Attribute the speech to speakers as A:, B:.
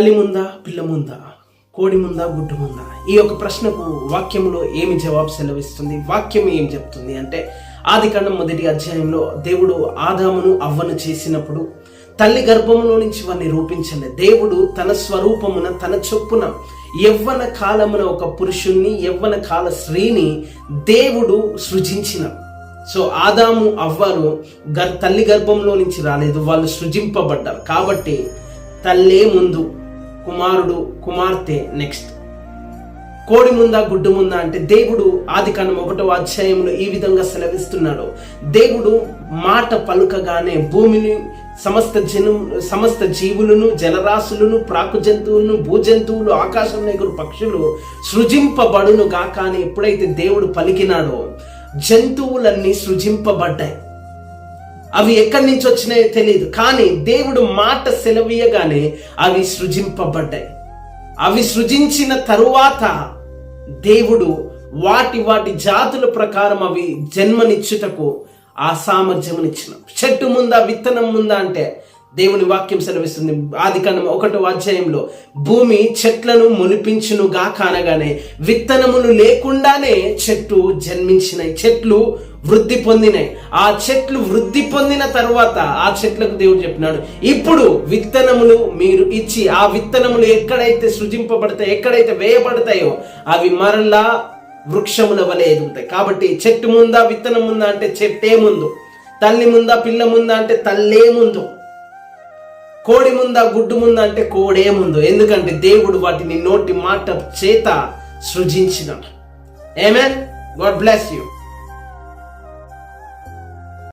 A: తల్లి ముందా పిల్ల ముందా, కోడి ముందా గుడ్డు ముందా? ఈ యొక్క ప్రశ్నకు వాక్యంలో ఏమి జవాబు సెలవిస్తుంది? వాక్యం ఏం చెప్తుంది అంటే, ఆదికాండం 1వ అధ్యాయంలో దేవుడు ఆదామును అవ్వను చేసినప్పుడు తల్లి గర్భంలో నుంచి వారిని రూపించలే. దేవుడు తన స్వరూపమున తన చొప్పున యవ్వన కాలమున ఒక పురుషుణ్ణి, యవ్వన కాల స్త్రీని దేవుడు సృజించిన. సో ఆదాము అవ్వను తల్లి గర్భంలో నుంచి రాలేదు, వాళ్ళు సృజింపబడ్డారు. కాబట్టి తల్లే ముందు, కుమారుడు కుమార్తె నెక్స్ట్. కోడి ముందా గుడ్డు ముందా అంటే, దేవుడు ఆదికాండం 1వ అధ్యాయంలో ఈ విధంగా సెలవిస్తున్నాడు. దేవుడు మాట పలుకగానే భూమిని, సమస్త జీవులను, జలరాశులను, ప్రాకు జంతువులను, భూజంతువులు, ఆకాశంలో ఎగురు పక్షులు సృజింపబడును గాక అని ఎప్పుడైతే దేవుడు పలికినాడో జంతువులన్నీ సృజింపబడ్డాయి. అవి ఎక్కడి నుంచి వచ్చినాయో తెలియదు, కానీ దేవుడు మాట సెలవీయగానే అవి సృజింపబడ్డాయి. అవి సృజించిన తరువాత దేవుడు వాటి జాతుల ప్రకారం అవి జన్మనిచ్చుటకు ఆ సామర్థ్యమునిచ్చిన. చెట్టు ముందా విత్తనం ముందా అంటే, దేవుని వాక్యం సెలవిస్తుంది ఆదికాండం 1వ అధ్యాయంలో, భూమి చెట్లను మొలిపించును గాక అనగానే విత్తనములు లేకుండానే చెట్టు జన్మించినాయి, చెట్లు వృద్ధి పొందినాయి. ఆ చెట్లు వృద్ధి పొందిన తర్వాత ఆ చెట్లకు దేవుడు చెప్పినాడు, ఇప్పుడు విత్తనములు మీరు ఇచ్చి, ఆ విత్తనములు ఎక్కడైతే సృజింపబడతాయో, ఎక్కడైతే వేయబడతాయో అవి మరలా వృక్షముల వలె ఎదుగుతాయి. కాబట్టి చెట్టు ముందా విత్తనం ముందా అంటే చెట్టే ముందు, తల్లి ముందా పిల్ల ముందా అంటే తల్లే ముందు, కోడి ముందా గుడ్డు ముందా అంటే కోడే ముందు. ఎందుకంటే దేవుడు వాటిని నోటి మాట చేత సృజించినాడు. ఆమేన్. God bless you.